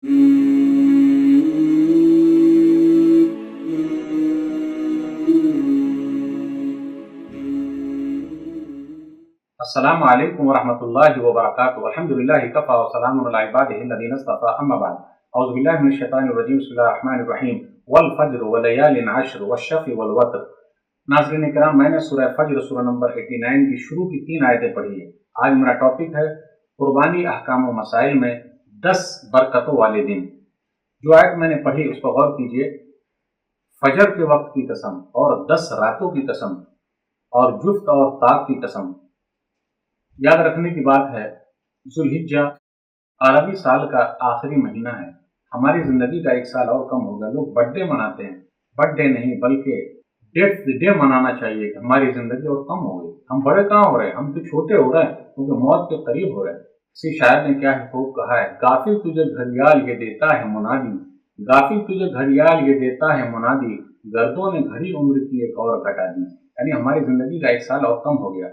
السلام علیکم ورحمۃ اللہ وبرکاتہ الحمدللہ کفا وسلام علی عبادہ الذین اصطفى اما بعد اعوذ باللہ من الشیطان الرجیم بسم اللہ الرحمن الرحیم والفجر ولیال عشر والشفع والوتر۔ ناظرین کرام، میں نے سورہ فجر سورہ نمبر 89 کی شروع کی 3 آیتیں پڑھی ہیں۔ آج میرا ٹاپک ہے قربانی احکام و مسائل میں 10 برکتوں والے دن۔ جو آیت میں نے پڑھی اس پر غور کیجئے۔ فجر کے وقت کی قسم اور 10 راتوں کی قسم اور جفت اور طاق کی قسم۔ یاد رکھنے کی بات ہے، ذوالحجہ عربی سال کا آخری مہینہ ہے۔ ہماری زندگی کا 1 سال اور کم ہو گیا۔ لوگ برتھ ڈے مناتے ہیں، برتھ ڈے نہیں بلکہ ڈے منانا چاہیے کہ ہماری زندگی اور کم ہو گئی۔ ہم بڑے کہاں ہو رہے ہیں، ہم تو چھوٹے ہو رہے ہیں کیونکہ موت کے قریب ہو رہے ہیں۔ کسی شاعر نے کیا خوب کہا ہے، غافل تجھے گھڑیال یہ دیتا ہے منادی، غافل تجھے گھڑیال یہ دیتا ہے منادی، گردوں نے گھڑی عمر کی ایک اور گھٹا دی۔ یعنی ہماری زندگی کا 1 سال اور کم ہو گیا۔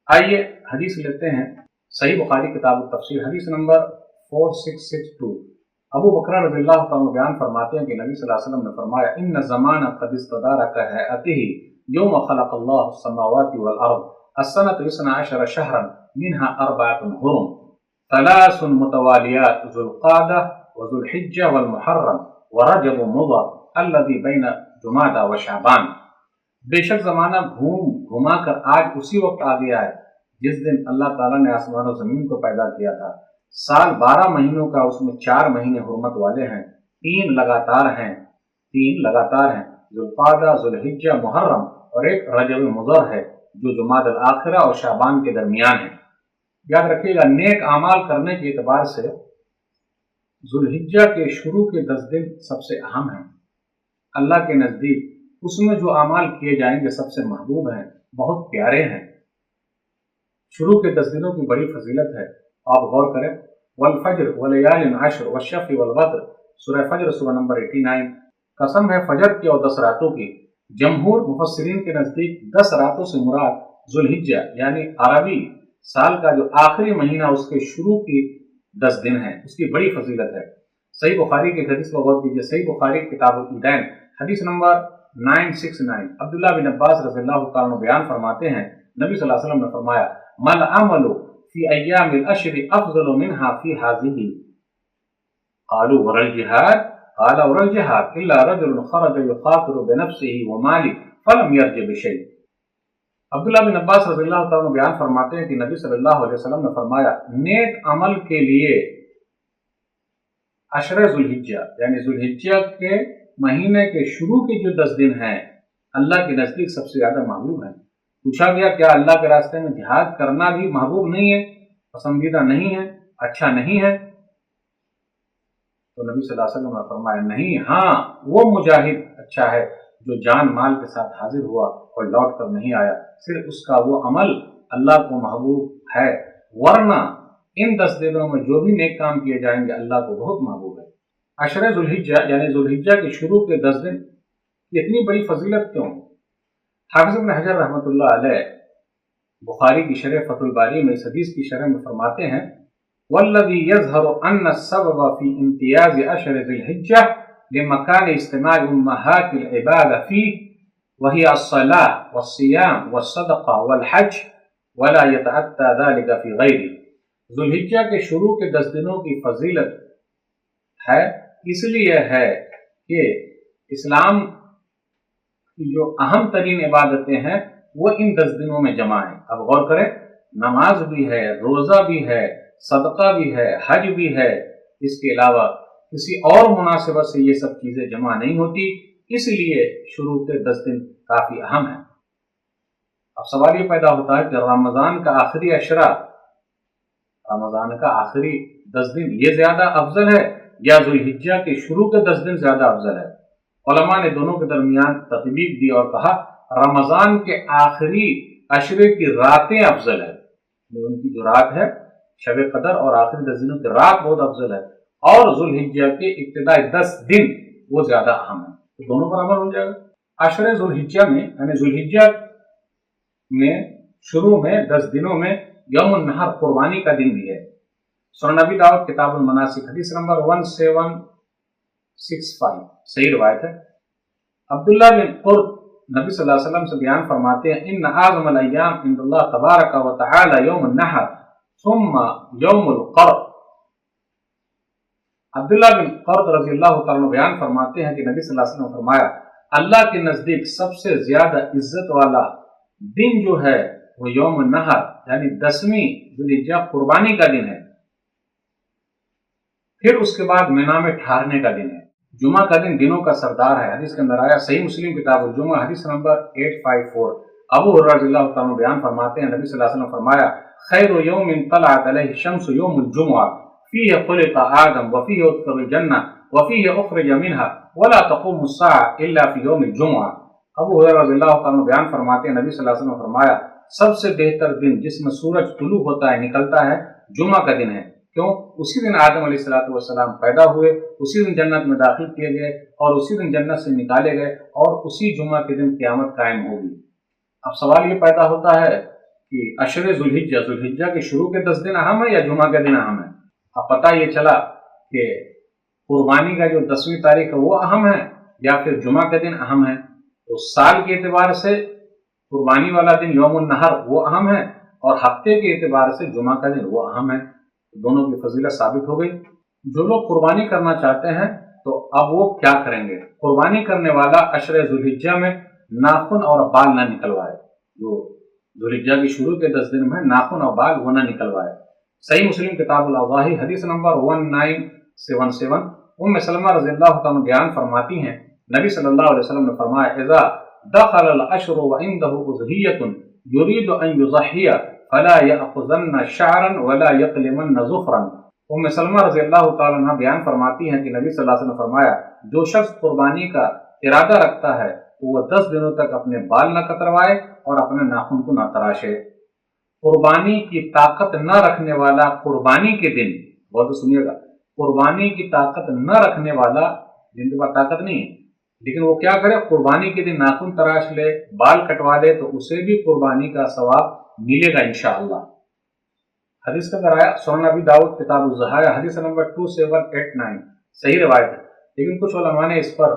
آئیے حدیث لیتے ہیں، صحیح بخاری کتاب التفسیر حدیث نمبر 4662۔ ابو بکر رضی اللہ تعالیٰ بیان فرماتے ہیں کہ نبی صلی اللہ علیہ وسلم نے فرمایا، ان زمان قد استدار کہیئتہ یوم خلق اللہ السماوات والارض السنة 12 شہرا منها 4 حرم 3 متوالیات ذو القعدہ وذو الحجہ والمحرم ورجب مضر الذي بین جمادى وشعبان۔ بے شک زمانہ گھما کر آج اسی وقت آ گیا ہے جس دن اللہ تعالیٰ نے آسمان و زمین کو پیدا کیا تھا۔ سال 12 مہینوں کا، اس میں 4 مہینے حرمت والے ہیں، 3 لگاتار ہیں ذوالقعدہ، ذوالحجہ، محرم، اور ایک رجب مضر ہے جو جمادی الاخرہ اور شعبان کے درمیان ہے۔ یاد رکھیے گا، نیک اعمال کرنے کے اعتبار سے ذوالحجہ کے شروع کے 10 دن سب سے اہم ہیں۔ اللہ کے نزدیک اس میں جو اعمال کیے جائیں گے سب سے محبوب ہیں، بہت پیارے ہیں۔ شروع کے 10 دنوں کی بڑی فضیلت ہے، آپ غور کریں۔ والفجر ولیال عشر والشفع والوتر، سورہ فجر سورہ نمبر 89۔ قسم ہے فجر کی اور 10 راتوں کی۔ جمہور مفسرین کے نزدیک 10 راتوں سے مراد ذوالحجہ یعنی عربی سال کا جو آخری مہینہ اس کے شروع کی 10 دن ہیں، اس کی بڑی فضیلت ہے۔ صحیح بخاری کی حدیث پر غور کیجیے، صحیح بخاری کتاب العیدین حدیث نمبر 969۔ عبداللہ بن عباس رضی اللہ تعالیٰ عنہ بیان فرماتے ہیں، نبی صلی اللہ علیہ وسلم نے فرمایا، مل عمل فی ایام العشر افضل منها فی هذه، قالوا ورا الجہاد، قال ورا الجہاد الا رجل خرج یخاطر بنفسه وماله فلم یرجع بشیء۔ عبداللہ بن عباس رضی اللہ تعالیٰ عنہ بیان فرماتے ہیں کہ نبی صلی اللہ علیہ وسلم نے فرمایا، نیک عمل کے لیے عشر ذوالحجہ یعنی ذوالحجہ کے مہینے کے شروع کے جو 10 دن ہیں اللہ کے نزدیک سب سے زیادہ محبوب ہیں۔ پوچھا گیا، کیا اللہ کے راستے میں جہاد کرنا بھی محبوب نہیں ہے، پسندیدہ نہیں ہے، اچھا نہیں ہے؟ تو نبی صلی اللہ علیہ وسلم نے فرمایا، نہیں، ہاں وہ مجاہد اچھا ہے جو جان مال کے ساتھ حاضر ہوا اور لوٹ کر نہیں آیا، صرف اس کا وہ عمل اللہ کو محبوب ہے، ورنہ ان 10 دنوں میں جو بھی نیک کام کیے جائیں گے اللہ کو بہت محبوب ہے۔ عشر ذوالحجہ یعنی ذوالحجہ کے شروع کے 10 دن اتنی بڑی فضیلت کیوں؟ حافظ ابن حجر رحمۃ اللہ علیہ بخاری کی شرح فتح الباری میں اس حدیث کی شرح میں فرماتے ہیں، والذی یظہر ان السبب فی امتیاز عشر ذی الحجہ لمکان اجتماع امہات العباد فیہ وہی الصلاة والصیام والصدقہ والحج ولا یتعتی ذلک فی غیرہ۔ ذوالحجہ کے شروع کے 10 دنوں کی فضیلت ہے، اس لیے ہے کہ اسلام کی جو اہم ترین عبادتیں ہیں وہ ان 10 دنوں میں جمع ہیں۔ اب غور کریں، نماز بھی ہے، روزہ بھی ہے، صدقہ بھی ہے، حج بھی ہے، اس کے علاوہ کسی اور مناسبت سے یہ سب چیزیں جمع نہیں ہوتی، اس لیے شروع کے 10 دن کافی اہم ہیں۔ اب سوال یہ پیدا ہوتا ہے کہ رمضان کا آخری عشرہ، رمضان کا آخری 10 دن یہ زیادہ افضل ہے یا ذوالحجہ کے شروع کے 10 دن زیادہ افضل ہے؟ علماء نے دونوں کے درمیان تطبیق دی اور کہا رمضان کے آخری عشرے کی راتیں افضل ہے، ان کی جو رات ہے شب قدر اور آخری 10 دنوں کی رات بہت افضل ہے، اور ذوالحجہ کے ابتدائی 10 دن وہ زیادہ اہم ہیں، تو دونوں پر عمل ہو جائے گا۔ عشر ذوالحجہ میں یعنی ذوالحجہ میں شروع میں 10 دنوں میں یوم النحر قربانی کا دن بھی ہے۔ सुनन नबी दाऊद किताबुल मनासिक हदीस नंबर 1765 सही रिवायत है। अब्दुल्ला बिन कुर्द नबी सल्लल्लाहु अलैहि वसल्लम से बयान फरमाते हैं, इन्न आज़मल अय्याम इंदल्लाह तबारक व तआला यौमुन नहर सुम्मा यौमुल क़र्ब। अब्दुल्ला बिन कुर्द रज़ियल्लाहु तआला अन्हु बयान फरमाते हैं कि नबी सल्लल्लाहु अलैहि वसल्लम ने फरमाया, अल्लाह के नजदीक सबसे ज्यादा इज्जत वाला दिन जो है वो यौम नहर यानी 10वीं ज़ुल्हिज्जा कुर्बानी का दिन है। फिर उसके बाद मिना में ठहरने का दिन है। जुमा का दिन दिनों का सरदार है। हदीस के अंदर आया सही मुस्लिम किताबुल जुमा हदीस नंबर 854। अबू हुरैरा रज़ियल्लाहु तआला अन्हु बयान फरमाते हैं, नबी सल्लल्लाहु अलैहि वसल्लम फरमाया, खैरु यौमिन तलअत अलैहि शम्सु यौमुल जुमुआ फीहि खुलिक़ आदम व फीहि उद्खिलल जन्नह व फीहि उखरिज मिनहा वला तक़ूमु अस्साअ इल्ला फी यौमिल जुमुआ। अबू हुरैरा रज़ियल्लाहु तआला अन्हु बयान फरमाते हैं, नबी सल्लल्लाहु अलैहि वसल्लम फरमाया, सबसे बेहतर दिन जिसमें सूरज तुलू होता है, निकलता है, जुमा का दिन है। क्यों? उसी दिन आदम अलैहिस्सलाम पैदा हुए, उसी दिन जन्नत में दाखिल किए गए और उसी दिन जन्नत से निकाले गए और उसी जुमा के दिन क़यामत कायम होगी। अब सवाल ये पैदा होता है कि अशरे ज़ुल्हिज्जा के शुरू के 10 दिन अहम है या जुमा के दिन अहम है? अब पता ये चला कि कुर्बानी का जो 10वीं तारीख है वो अहम है या फिर जुमा के दिन अहम है। तो साल के एतबार से कुर्बानी वाला दिन यौमुन नहर वो अहम है और हफ्ते के एतबार से जुमा का दिन वो अहम है। दोनों की फजीलत साबित हो गई। जो लोग कुर्बानी करना चाहते हैं तो अब वो क्या करेंगे? कुर्बानी करने वाला अशरे ज़ुल्हिज्जा में नाखून और बाल ना निकलवाए। जो ज़ुल्हिज्जा की शुरू के 10 दिन में नाखून और बाल वो ना निकलवाए। सही मुस्लिम किताबुल अज़ाही हदीस नंबर 1977 उम्मे सलमा रज़ियल्लाहु तआला बयान फरमाती हैं, नबी सल्लल्लाहु अलैहि वसल्लम ने फरमाया, इज़ा दखलल अश्रु व इंदहु उज़हियतुन युरीदु अन युज़हिया फला यअख़ुज़न्न शअरन वला यक़लिमन्न ज़ुफ़रन। उम्मे सलमा रज़ियल्लाहु तआला अन्हा बयान फरमाती हैं कि नबी सल्लल्लाहु अलैहि वसल्लम ने फरमाया, जो शख्स कुर्बानी का इरादा रखता है तो वह 10 दिनों तक अपने बाल न कतरवाए और अपने नाखून को न तराशे। कुर्बानी की ताकत न रखने वाला कुर्बानी के दिन, बहुत सुनिएगा, कुर्बानी की ताकत न रखने वाला जिनके पास ताकत नहीं है लेकिन वो क्या करे, कुर्बानी के दिन नाखून तराश ले, बाल कटवा ले तो उसे भी कुर्बानी का सवाब मिलेगा इंशाअल्लाह। हदीस का अंदर आया सुनन नबी दाऊद किताबुल ज़हाया हदीस नंबर 2789 सही रिवायत है, लेकिन कुछ उलमा ने इस पर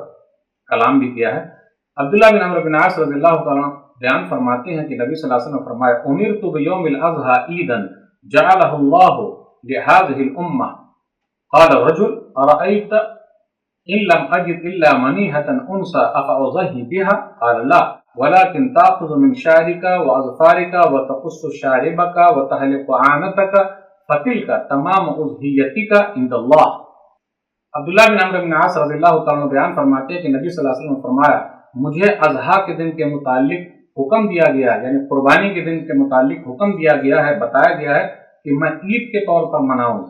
कलाम भी किया है। अब्दुल्ला बिन अमर बिन आस रज़ियल्लाहु तआला बयान फरमाते हैं कि नबी सल्लल्लाहु अलैहि वसल्लम ने फरमाया, उमिरतु बियौमिल अज़हा ईदन जअलहुल्लाहु लिहाज़िहिल उम्मह क़ाल रजुल अरअयत इन लम अजिद इल्ला मनीहतन उनसा अफ़अज़ही बिहा क़ाल ला वलाकिन ताख़ुज़ु मिन शारिका व अज़फ़ारिका व तक़ुस्सु शारिबका व तहलिक़ु आनतका फ़तिल्का तमाम उज़हियतिका इंदल्लाह। अब्दुल्ला बिन अमर बिन आस रज़ियल्लाहु तआला बयान फरमाते हैं कि नबी सल्लल्लाहु अलैहि वसल्लम ने फरमाया, मुझे अज़हा के दिन के मुतालिक हुक्म दिया गया है, यानी कुर्बानी के दिन के मुतालिक हुक्म दिया गया है, बताया गया है कि मैं ईद के तौर पर मनाऊं,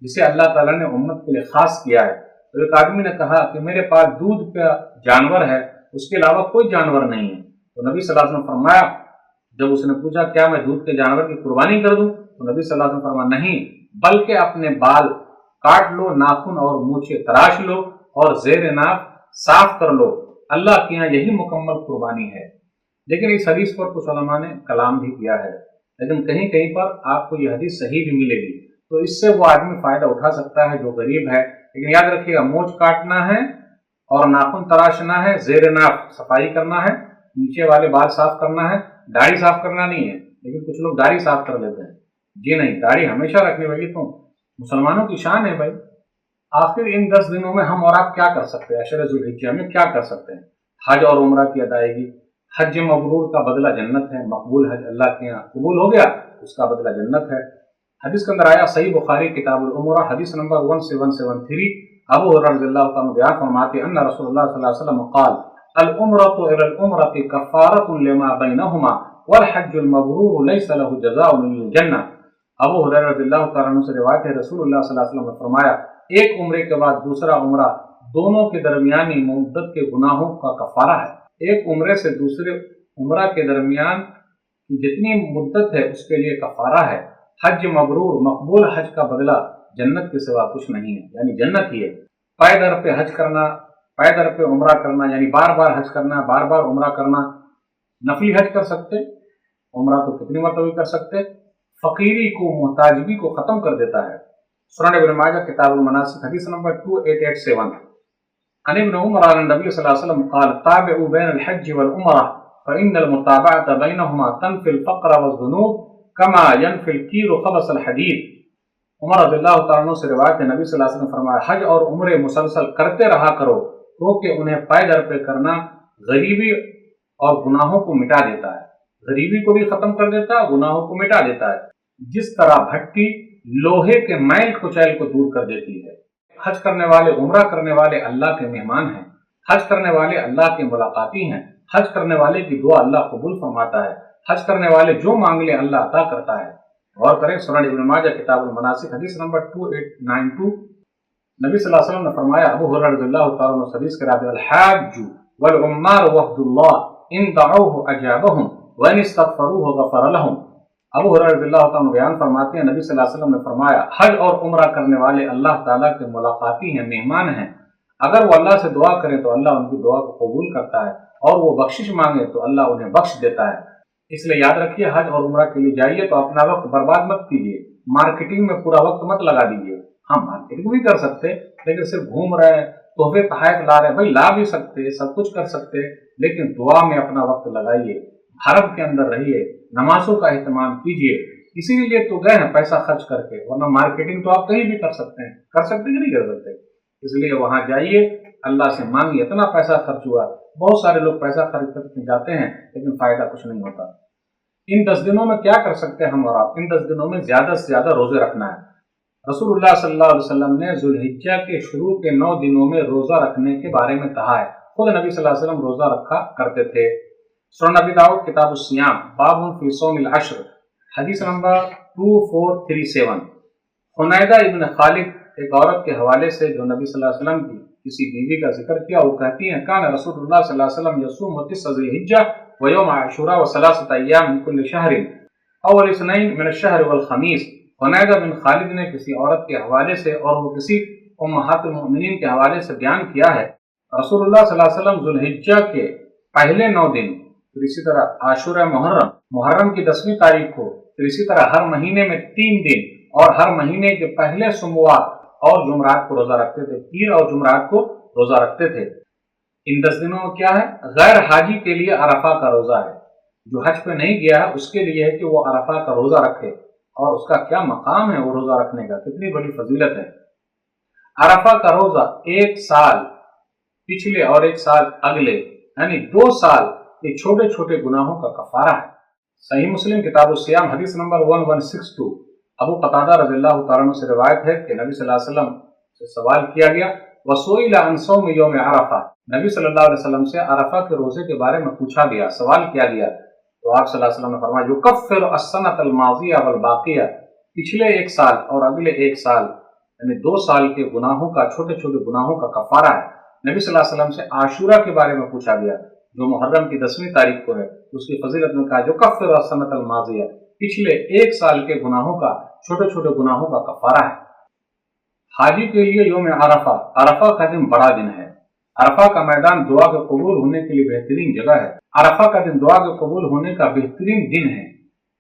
जिसे अल्लाह ताला ने उम्मत के लिए खास किया है। तो एक आदमी ने कहा कि मेरे पास दूध का जानवर है, उसके अलावा कोई जानवर नहीं है। तो नबी सल्लल्लाहु अलैहि वसल्लम फरमाया, जब उसने पूछा क्या मैं दूध के जानवर की कुर्बानी कर दूं, तो नबी सल्लल्लाहु अलैहि वसल्लम फरमाया, नहीं, बल्कि अपने बाल काट लो, नाखून और मूछें तराश लो और ज़ेर नाक साफ कर लो, अल्लाह के यहाँ यही मुकम्मल कुर्बानी है। लेकिन इस हदीस पर कुछ उलमा ने कलाम भी किया है, लेकिन कहीं कहीं पर आपको यह हदीस सही भी मिलेगी। तो इससे वो आदमी फायदा उठा सकता है जो गरीब है। लेकिन याद रखिएगा, मूछ काटना है और नाखून तराशना है, ज़ेर नाक सफाई करना है, नीचे वाले बाल साफ करना है, दाढ़ी साफ करना नहीं है। लेकिन कुछ लोग दाढ़ी साफ कर लेते हैं। जी नहीं, दाढ़ी हमेशा रखनी पड़ेगी। तो मुसलमानों की शान है भाई। आखिर इन 10 दिनों में हम और आप क्या कर सकते हैं? अशरे ज़ुल्हिज्जा में क्या कर सकते हैं? हज और उम्रा की अदायगी। हज मबरूर का बदला जन्नत है। मकबूल हज अल्लाह के यहाँ कबूल हो गया, उसका बदला जन्नत है। हदीस के अंदर आया सही बुखारी किताबुल उमरा हदीस नंबर 1773 अबू हुरैरा रज़ियल्लाहु तआला बयान फरमाते हैं, अन्ना रसूलुल्लाह सल्लल्लाहु अलैहि वसल्लम क़ाल अल उम्रतु इलल उम्रति कफ़ारतुन लिमा बैनहुमा वल हज्जुल मबरूर लैसा लहु जज़ाउन इल्लल जन्नह। अबू हुरैरा रज़ियल्लाहु तआला अन्हु से रिवायत है, रसूलुल्लाह सल्लल्लाहु अलैहि वसल्लम ने फरमाया, एक उम्रे के बाद दूसरा उम्रा दोनों के दरमियानी मुद्दत के गुनाहों का कफ़ारा है। एक उम्रे से दूसरे उम्रा के दरमियान की जितनी मुद्दत है उसके लिए कफ़ारा है। हज मबरूर मकबूल हज का बदला जन्नत के सिवा कुछ नहीं है, यानी जन्नत ही है। पाए दर पे हज करना, पाए दर पे उम्रा करना, यानी बार बार हज करना, बार बार उम्रा करना। नफली हज कर सकते, उम्रा तो कितनी मरतबा कर सकते। फकीरी को, मोहताजगी को खत्म कर देता है। सुनन इब्न माजा किताबुल मनासिक हदीस नंबर 2887। अन इब्न उमर अन नबी सल्लल्लाहु अलैहि वसल्लम क़ाल ताबिउ बैनल हज्ज वल उमरा फ़इन्नल मुताबअत बैनहुमा तनफ़िल फ़क़्र वज़्ज़ुनूब कमा यनफ़िल कीरु ख़बसल हदीद। उमर रज़ियल्लाहु तआला अन्हु से रिवायत है, नबी सल्लल्लाहु अलैहि वसल्लम ने फरमाया, हज और उम्रे मुसलसल करते रहा करो, क्योंकि उन्हें पाए दर पे करना गरीबी और गुनाहों को मिटा देता है। गरीबी को भी खत्म कर देता है, गुनाहों को मिटा देता है। जिस तरह भट्टी लोहे के मैल कुचैल को दूर कर देती है। हज करने वाले, उम्रा करने वाले अल्लाह के मेहमान हैं। हज करने वाले अल्लाह के मुलाकाती हैं। हज करने वाले की दुआ अल्लाह कबूल फरमाता है। हज करने वाले जो मांग ले अल्लाह अता करता है। गौर करें, सुनन इब्न माजा किताबुल मनासिक हदीस नंबर 2892। नबी सल्लल्लाहु अलैहि वसल्लम ने फरमाया, अबू हुरैरा रज़ियल्लाहु तआला अन्हु हदीस के रावी, अल हाज्जु वल उम्मार वफ़दुल्लाह इन दअूहु अजाबहुम व इन इस्तग़फरूहु गफ़र लहुम। अबू हुरैरा रज़ियल्लाहु तआला अन्हु बयान फरमाते हैं, नबी सल्लल्लाहु अलैहि वसल्लम ने फरमाया, हज और उम्रा करने वाले अल्लाह ताला के मुलाकाती हैं, मेहमान हैं। अगर वो अल्लाह से दुआ करें तो अल्लाह उनकी दुआ को कबूल करता है, और वो बख्शिश मांगे तो अल्लाह उन्हें बख्श देता है। इसलिए याद रखिए, हज और उम्रा के लिए जाइए तो अपना वक्त बर्बाद मत कीजिए, मार्केटिंग में पूरा वक्त मत लगा दीजिए। हाँ, मार्केटिंग भी कर सकते, लेकिन सिर्फ घूम रहे हैं, तोहफे तोहफे ला रहे हैं, भाई ला भी सकते, सब कुछ कर सकते, लेकिन दुआ में अपना वक्त लगाइए, हरम के अंदर रहिए, नमाजों का एहतमाम कीजिए। इसीलिए तो गए हैं पैसा खर्च करके, वरना मार्केटिंग तो आप कहीं भी कर सकते हैं। कर सकते कि नहीं कर सकते? इसलिए वहां जाइए, अल्लाह से मांगिए। इतना पैसा खर्च हुआ, बहुत सारे लोग पैसा खर्च करके जाते हैं लेकिन फायदा कुछ नहीं होता। इन 10 दिनों में क्या कर सकते हैं हम और आप? इन 10 दिनों में ज्यादा से ज्यादा रोजे रखना है। रसूलुल्लाह सल्लल्लाहु अलैहि वसल्लम ने जुल्हिज्जा के शुरू के 9 दिनों में रोजा रखने के बारे में कहा है। खुद नबी सल्लल्लाहु अलैहि वसल्लम रोजा रखा करते थे। सुनन नबी दाऊद किताब उस्सियाम बाबुन फी सौमिल अश्र हदीस नंबर 2437। हुनैदा इब्न खालिद एक औरत के हवाले से जो नबी सल्लल्लाहु अलैहि वसल्लम की किसी बीवी का जिक्र किया, वो कहती हैं, कान रसूलुल्लाह सल्लल्लाहु अलैहि वसल्लम यसूम तिस्अ ज़िलहिज्जा व यौम आशूरा व सलासत अय्याम मिन कुल्लि शहरिन अव्वल इस्नैन मिन अश-शहर वल खमीस। हुनैदा बिन खालिद ने किसी औरत के हवाले से और वो किसी उम्महातुल मुमिनीन के हवाले से बयान किया है, रसूलुल्लाह सल्लल्लाहु अलैहि वसल्लम ज़ुल्हिज्जा के पहले 9 दिन, फिर इसी तरह आशूरा मुहर्रम की 10वीं तारीख को, फिर इसी तरह हर महीने में 3 दिन और हर महीने के पहले सोमवार और जुमरात को रोजा रखते थे। पीर और जुमरात को रोजा रखते थे। इन 10 दिनों में क्या है? गैर हाजी के लिए अरफा का रोजा है। जो हज पे नहीं गया है उसके लिए है कि वो अरफा का रोजा रखे, और उसका क्या मकाम है वो रोजा रखने का, कितनी बड़ी फजीलत है। अरफा का रोजा 1 साल पिछले और 1 साल अगले, यानी 2 साल के छोटे छोटे गुनाहों का कफारा है। सही मुस्लिम किताब उस्सियाम हदीस नंबर 1162। अबू कतादा रज़ियल्लाहु तआला अन्हु से रिवायत है कि नबी सल्लल्लाहु अलैहि वसल्लम से सवाल किया गया, वसुइला अन सौम यौम अरफा, नबी सल्लल्लाहु अलैहि वसल्लम से अरफा के रोजे के बारे में पूछा गया, सवाल किया गया, तो आप सल्लल्लाहु अलैहि वसल्लम ने फरमाया, युकफ्फिरु अस्सनतल माज़िया वल बाक़िया, पिछले 1 साल और अगले 1 साल, यानी 2 साल के गुनाहों का, छोटे छोटे गुनाहों का कफारा है। नबी सल्लल्लाहु अलैहि वसल्लम से आशूरा के बारे में पूछा गया, जो मुहर्रम की 10वीं तारीख को है, उसकी फजीलत में कहा, युकफ्फिरु अस्सनतल माज़िया, पिछले 1 साल के गुनाहों का, छोटे छोटे गुनाहों का कफारा है। हाजी के लिए यौम अरफा, अरफा का दिन बड़ा दिन है। अरफा का मैदान दुआ के कबूल होने के लिए बेहतरीन जगह है। अरफा का दिन दुआ के कबूल होने का बेहतरीन दिन है।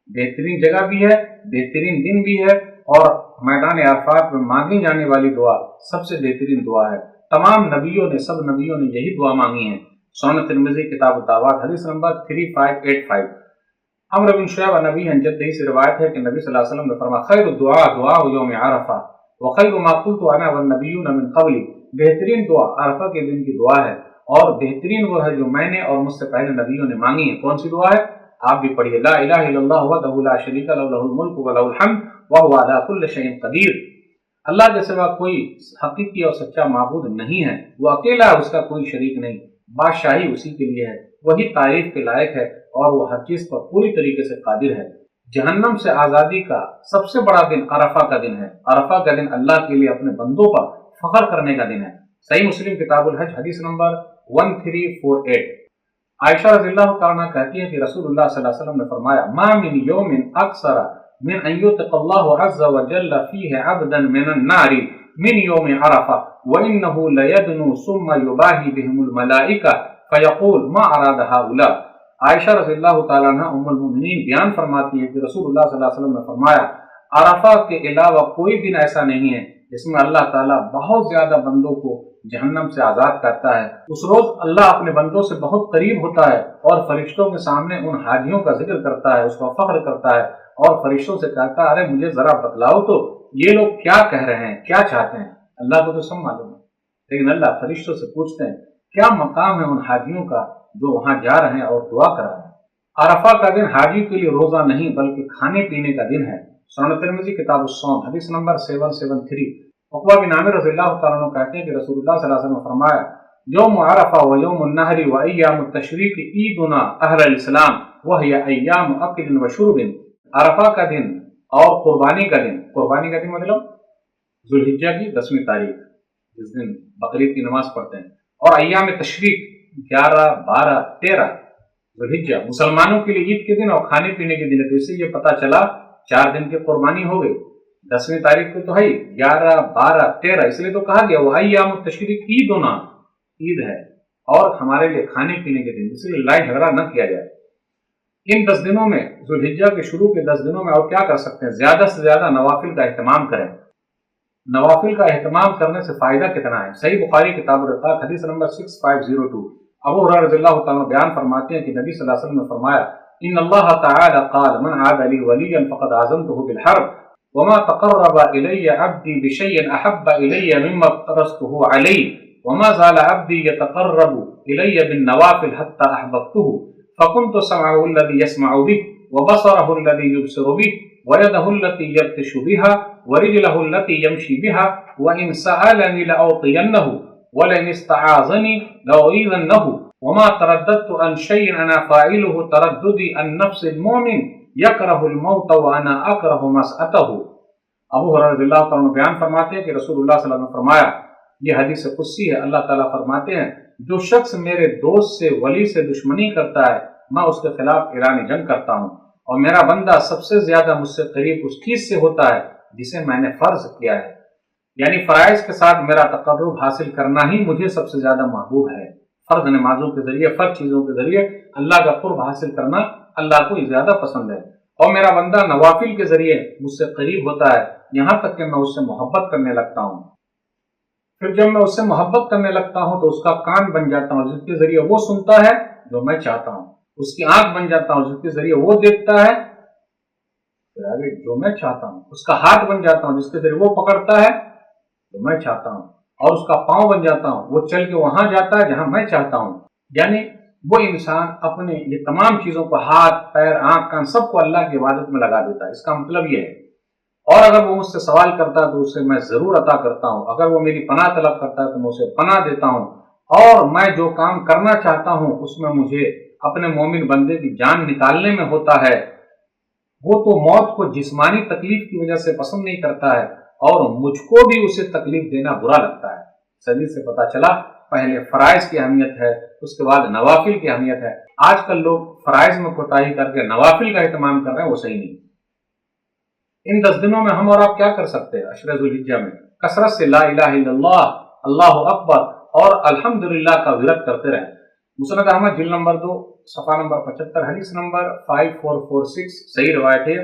बेहतरीन जगह भी है, बेहतरीन दिन भी है, और मैदान अरफात में मांगी जाने वाली दुआ सबसे बेहतरीन दुआ है। तमाम नबियों ने, सब नबियों ने यही दुआ मांगी है। सुनन तिरमिज़ी किताब दावात हदीस नंबर 3585। अम्र बिन शुअयब नबी जद्दी से रिवायत है कि नबी सल्लल्लाहु अलैहि वसल्लम ने फरमाया, खैरु दुआ दुआ यौम अरफा व खैरु मा कुल्तु अना वन नबिय्यून मिन क़ब्ली, बेहतरीन दुआ अरफा के दिन की दुआ है, और बेहतरीन वो है जो मैंने और मुझसे पहले नबियों ने मांगी है। कौन सी दुआ है? आप भी पढ़िए, ला इलाहा इल्लल्लाहु वहदहु ला शरीका लहु लहुल मुल्कु व लहुल हम्द व हुवा अला कुल्लि शैइन क़दीर। अल्लाह के सिवा कोई हकीकी और सच्चा माबूद नहीं है, वो अकेला है, उसका कोई शरीक नहीं, बादशाही उसी के लिए है, वही तारीफ के लायक है, और वो हर चीज पर पूरी तरीके से कादिर है। जहन्नम से आजादी का सबसे बड़ा दिन अरफा का दिन है। अरफा का दिन अल्लाह के लिए अपने बंदों पर फख्र करने का दिन है। सही मुस्लिम किताबुल हज हदीस नंबर 1348। आयशा रज़ियल्लाहु तआला कहती है कि रसूलुल्लाह सल्लल्लाहु अलैहि वसल्लम ने फरमाया, मा मिन यौमिन अक्सर मिन अन युतक़ल्लाहु अज़्ज़ा व जल्ल फ़ीहि अब्दन मिनन नारी मिन यौम अरफा व इन्नहु लयदनु सुम्मा युबाही बिहिमुल मलाइका फ़यक़ूल मा अरादा हाउला। आयशा रज़ियल्लाहु तआला अन्हा उम्मुल मोमिनीन बयान फरमाती है कि रसूलुल्लाह सल्लल्लाहु अलैहि वसल्लम ने फरमाया, عرفہ کے علاوہ کوئی دن ایسا نہیں ہے جس میں اللہ تعالیٰ بہت زیادہ بندوں کو جہنم سے آزاد کرتا ہے۔ اس روز اللہ اپنے بندوں سے بہت قریب ہوتا ہے اور فرشتوں کے سامنے ان حاجیوں کا ذکر کرتا ہے، اس کا فخر کرتا ہے اور فرشتوں سے کہتا ہے ارے مجھے ذرا بتلاؤ تو یہ لوگ کیا کہہ رہے ہیں، کیا چاہتے ہیں۔ اللہ کو تو سب معلوم ہے، لیکن اللہ فرشتوں سے پوچھتے ہیں کیا مقام ہے ان حاجیوں کا جو وہاں جا رہے ہیں اور دعا کر رہے ہیں۔ عرفہ کا دن حاجی کے لیے روزہ نہیں بلکہ کھانے پینے کا دن ہے۔ سنن ترمذی کتاب الصوم حدیث نمبر 773۔ عقبہ بن عامر رضی اللہ تعالیٰ عنہ کہتے ہیں کہ رسول اللہ صلی اللہ علیہ وسلم نے فرمایا یوم عرفہ و یوم النحر و ایام التشریق عیدنا اہل الاسلام وہی ایام اکل و شرب۔ عرفہ کا دن اور قربانی کا دن مطلب ذوالحجہ کی 10ویں تاریخ جس دن بقرعید کی نماز پڑھتے ہیں، اور ایام تشریق 11، 12، 13 ذوالحجہ مسلمانوں کے لیے عید کے دن اور کھانے پینے کے دن ہے۔ تو اس سے یہ پتہ چلا 4 دن کی قربانی ہو گئی، 10ویں تاریخ کو تو ہے 11، 12، 13، اس لیے تو کہا گیا وہ ایام التشریق عیدنا، عید ہے اور ہمارے لیے کھانے پینے کے دن، اس لیے لڑائی جھگڑا نہ کیا جائے۔ ان 10 دنوں میں ذوالحجہ کے شروع کے 10 دنوں میں اور کیا کر سکتے ہیں؟ زیادہ سے زیادہ نوافل کا اہتمام کریں۔ نوافل کا اہتمام کرنے سے فائدہ کتنا ہے؟ صحیح بخاری کتاب الرقاق حدیث نمبر 6502۔ ابو ہریرہ رضی اللہ تعالیٰ بیان فرماتے ہیں کہ نبی صلی اللہ علیہ وسلم نے فرمایا ان اللہ تعالی قال من عاد لی ولیا فقد آذنته بالحرب وما تقرب الی عبدی بشیء احب الی مما افترضته علیہ وما زال عبدی یتقرب الی بالنوافل حتى احببته فكنت سمعه الذي يسمع به وبصره الذي يبصر به ويده التي يبطش بها ورجله التي يمشي بها وإن سألني لأعطينه ولئن استعاذني لأعيذنه وما ترددت عن شيء أنا فاعله ترددي عن نفس المؤمن يكره الموت وأنا أكره مسأته۔ ابو ہریرہ رضی اللہ تعالیٰ بیان فرماتے ہیں کہ رسول اللہ صلی اللہ علیہ وسلم نے فرمایا، یہ حدیث قدسی ہے، اللہ تعالیٰ فرماتے ہیں جو شخص میرے دوست سے ولی سے دشمنی کرتا ہے میں اس کے خلاف اعلان جنگ کرتا ہوں، اور میرا بندہ سب سے زیادہ مجھ سے قریب اس چیز سے ہوتا ہے جسے میں نے فرض کیا ہے، یعنی فرائض کے ساتھ میرا تقرب حاصل کرنا ہی مجھے سب سے زیادہ محبوب ہے۔ فرض نمازوں کے ذریعے، فرض چیزوں کے ذریعے اللہ کا قرب حاصل کرنا اللہ کو زیادہ پسند ہے، اور میرا بندہ نوافل کے ذریعے مجھ سے قریب ہوتا ہے یہاں تک کہ میں اس سے محبت کرنے لگتا ہوں۔ پھر جب میں اس سے محبت کرنے لگتا ہوں تو اس کا کان بن جاتا ہوں جس کے ذریعے وہ سنتا ہے جو میں چاہتا ہوں، اس کی آنکھ بن جاتا ہوں جس کے ذریعے وہ دیکھتا ہے جو میں چاہتا ہوں، اس کا ہاتھ بن جاتا ہوں جس کے ذریعے وہ پکڑتا ہے جو میں چاہتا ہوں، اور اس کا پاؤں بن جاتا ہوں، وہ چل کے وہاں جاتا ہے جہاں میں چاہتا ہوں۔ یعنی وہ انسان اپنے یہ تمام چیزوں کو، ہاتھ، پیر، آنکھ، کان، سب کو اللہ کی عبادت میں لگا دیتا ہے۔ اس کا مطلب یہ ہے، اور اگر وہ مجھ سے سوال کرتا ہے تو اسے میں ضرور عطا کرتا ہوں، اگر وہ میری پناہ طلب کرتا ہے تو میں اسے پناہ دیتا ہوں، اور میں جو کام کرنا چاہتا ہوں اس میں مجھے اپنے مومن بندے کی جان نکالنے میں ہوتا ہے۔ وہ تو موت کو جسمانی تکلیف کی وجہ سے پسند نہیں کرتا ہے، اور مجھ کو بھی اسے تکلیف دینا برا لگتا ہے۔ صدی سے پتا چلا پہلے فرائض کی اہمیت ہے، اس کے بعد نوافل کی اہمیت ہے۔ آج کل لوگ فرائض میں کوتاہی کر کے نوافل کا اہتمام کر رہے ہیں، وہ صحیح نہیں۔ ان 10 دنوں میں ہم اور آپ کیا کر سکتے ہیں؟ عشر ذوالحجہ میں کثرت سے لا الہ الا اللہ، اللہ اکبر اور الحمدللہ کا ورد کرتے رہیں۔ مسند احمد جلد نمبر 2 صفحہ نمبر 75 حدیث نمبر 5446 صحیح روایت ہے۔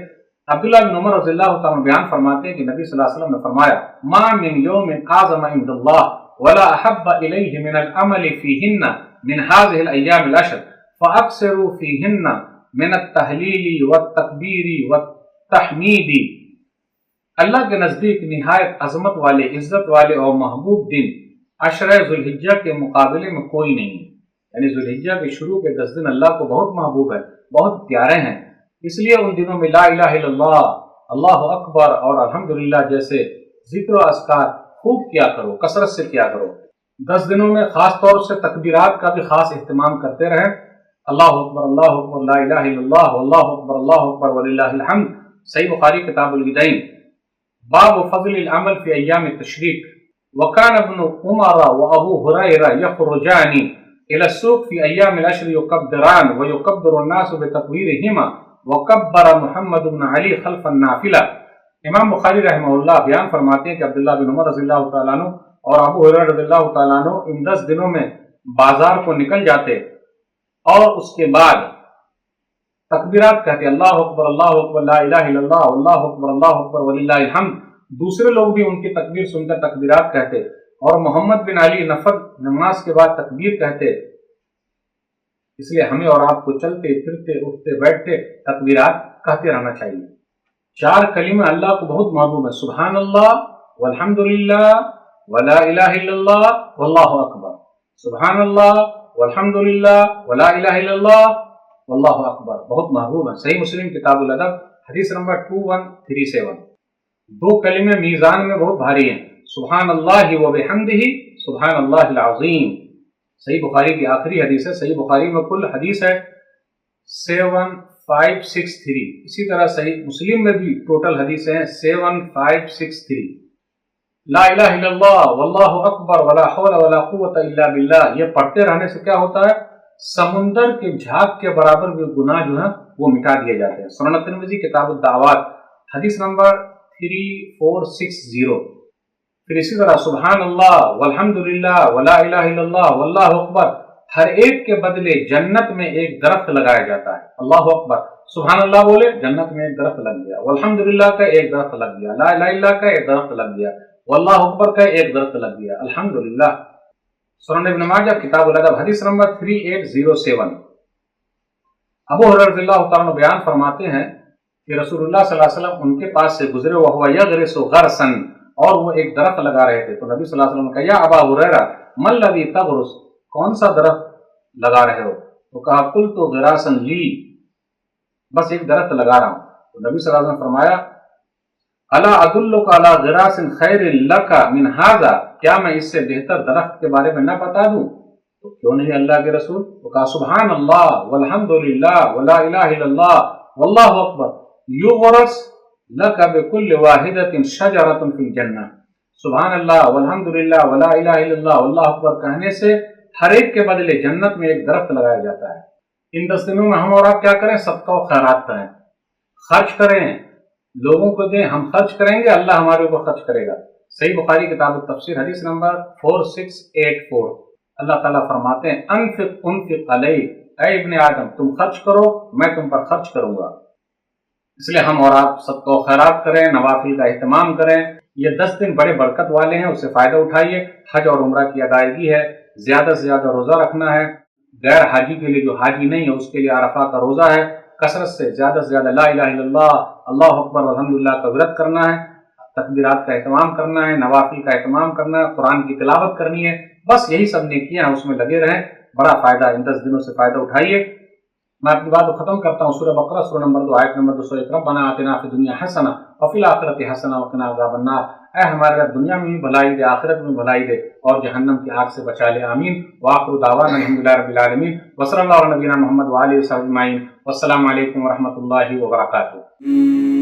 عبداللہ بن عمر رضی اللہ تعالیٰ بیان فرماتے ہیں کہ نبی صلی اللہ علیہ وسلم نے فرمایا ما من یوم اعظم عند اللہ ولا احب الیہ من العمل فیہن من هذه الایام العشر فاکثروا فیہن من التہلیل والتکبیر والتحمید۔ اللہ کے نزدیک نہایت عظمت والے، عزت والے اور محبوب دن عشر ذوالحجہ کے مقابلے میں کوئی نہیں ہے۔ یعنی ذوالحجہ کے شروع کے 10 دن اللہ کو بہت محبوب ہے، بہت پیارے ہیں، اس لیے ان دنوں میں لا الہ الا اللہ، اللہ اکبر اور الحمدللہ جیسے ذکر و اذکار خوب کیا کرو، کثرت سے کیا کرو۔ 10 دنوں میں خاص طور سے تکبیرات کا بھی خاص اہتمام کرتے رہیں۔ اللہ اکبر، لا الہ الا اللہ، اللہ اکبر وللہ الحمد۔ صحیح بخاری کتاب الوداعین۔ باب فضل العمل فی ایام التشریق۔ وکان ابن عمر وابو ہریرہ یخرجان الى السوق فی ایام العشر یکبران ویکبر الناس بتکبیرہما وکبر محمد بن علی خلف النافلہ۔ امام بخاری رحمہ اللہ بیان فرماتے ہیں کہ عبداللہ بن عمر رضی اللہ تعالیٰ عنہ اور ابو ہریرہ رضی اللہ تعالیٰ عنہ ان 10 دنوں میں بازار کو نکل جاتے اور اس کے بعد तकबीरात कहते, अल्लाह अकबर ला इलाहा इल्लल्लाह अल्लाह अकबर वलिल्लाहिल हम्द। दूसरे लोग भी उनकी तकबीर सुनकर तकबीरात कहते, और मोहम्मद बिन अली नफल नमाज के बाद तकबीर कहते। इसलिए हमें और आपको चलते फिरते उठते बैठते तकबीरात कहते रहना चाहिए। 4 कलीमे अल्लाह को बहुत महबूब है, सुभान अल्लाह वल्हम्दुलिल्लाह वला इलाहा इल्लल्लाह वल्लाहु अकबर, सुभान अल्लाह वल्हम्दुलिल्लाह वला इलाहा इल्लल्लाह वल्लाहु अकबर, बहुत महबूब है। सही मुस्लिम किताबुल अदब हदीस नंबर 2137। 2 कलीमे मीज़ान में बहुत भारी हैं, सुभान अल्लाह व बिहम्दिही सुभान अल्लाहिल अज़ीम। सही बुखारी की आखिरी हदीस है, सही बुखारी में कुल हदीस है 7563। इसी तरह सही मुस्लिम में भी टोटल हदीस हैं 7563। ला इलाहा इल्लल्लाह वल्लाहु अकबर वला हौला वला कुव्वता इल्ला बिल्लाह, ये पढ़ते रहने से क्या होता है, समुंदर के झाग के बराबर भी गुनाह जो है वो मिटा दिए जाते हैं। सुनन तिरमिज़ी किताब दावात हदीस नंबर 3460। फिर इसी तरह सुभान अल्लाह वल्हम्दुलिल्लाह वला इलाहा इल्लल्लाह वल्लाहु अकबर, हर एक के बदले जन्नत में एक दरख्त लगाया जाता है। अल्लाह अकबर, सुभान अल्लाह बोले जन्नत में एक दरख्त लग गया, वल्हम्दुलिल्लाह का एक दरख्त लग गया, ला इलाहा इल्लल्लाह का एक दरख्त लग गया, वल्लाहु अकबर का एक दरख्त लग गया, अल्हम्दुलिल्लाह। सुनन इब्न माजा किताबुल अदब हदीस नंबर 3807। अबू हुरैरा रज़ियल्लाहु तआला बयान फरमाते हैं कि रसूलुल्लाह सल्लल्लाहु अलैहि वसल्लम उनके पास से गुजरे, वह हुआ यगरिसु गरसन, और वो एक दरख्त लगा रहे थे। तो नबी सल्लल्लाहु अलैहि वसल्लम ने कहा, या अबा हुरैरा मल्लज़ी तगरुस, कौन सा दरख्त लगा रहे हो? तो कहा, कुल तो गिरासन ली, बस एक दरख्त लगा रहा हूं। तो नबी सल्लल्लाहु अलैहि वसल्लम फरमाया, अला अदुल्लुका अला गिरासिन खैरिल लका मिन हाजा, क्या मैं इससे बेहतर दरख्त के बारे में न बता दूं? तो क्यों नहीं अल्लाह के रसूल? तो कहा, सुभान अल्लाह वल्हम्दुलिल्लाह वला इलाहा इल्लल्लाह वल्लाहु अकबर युगरस लका बिकुल्लि वाहिदतिन शजरतुन फिल जन्नह। सुभान अल्लाह वल्हम्दुलिल्लाह वला इलाहा इल्लल्लाह वल्लाहु अकबर कहने से हर एक के बदले जन्नत में एक दरख्त लगाया जाता है। इन 10 दिनों में हम और आप क्या करें? सदका और खैरात करें, खर्च करें, लोगों को दें। हम खर्च करेंगे, अल्लाह हमारे ऊपर खर्च करेगा। सही बुखारी किताब तफसीर हदीस नंबर 4684। अल्लाह ताला फरमाते हैं, अनफिक उनफिक अलैक, ऐ इब्ने आदम तुम खर्च करो, मैं तुम पर खर्च करूंगा। इसलिए हम और आप सबको खैरात करें, नवाफिल का एहतमाम करें। ये 10 दिन बड़े बरकत वाले हैं, उससे फायदा उठाइए। हज और उम्रा की अदायगी है, ज्यादा से ज्यादा रोजा रखना है। गैर हाजी के लिए, जो हाजी नहीं है, उसके लिए अरफा का रोजा है। कसरत से ज्यादा ला इलाहा इल्लल्लाह अल्लाहु अकबर अल्हम्दुलिल्लाह का व्रत करना है, तकबीरात का एहतमाम करना है, नवाफिल का एहतमाम करना है, कुरान की तिलावत करनी है। बस यही सब नेकियां हैं, उसमें लगे रहें। बड़ा फायदा, इन 10 दिनों से फायदा उठाइए। मैं अपनी बात को खत्म करता हूँ। सूरह बकरा सूरह नंबर 2 आयत नंबर 201, रब्बना आतिना फिद दुनिया हसना व फिल आखिरति हसना व क़िना अज़ाबन्नार। ऐ हमारे रब, दुनिया में भी भलाई दे, आखिरत में भलाई दे, और जहन्नम की आग से बचा ले। आमीन। व आखिरु दावाना अल्हम्दुलिल्लाहि रब्बिल आलमीन व सल्लल्लाहु अला नबीना मुहम्मद व आलिहि व सल्लम अजमईन। वस्सलामु अलैकुम व रहमतुल्लाहि व बरकातुहू।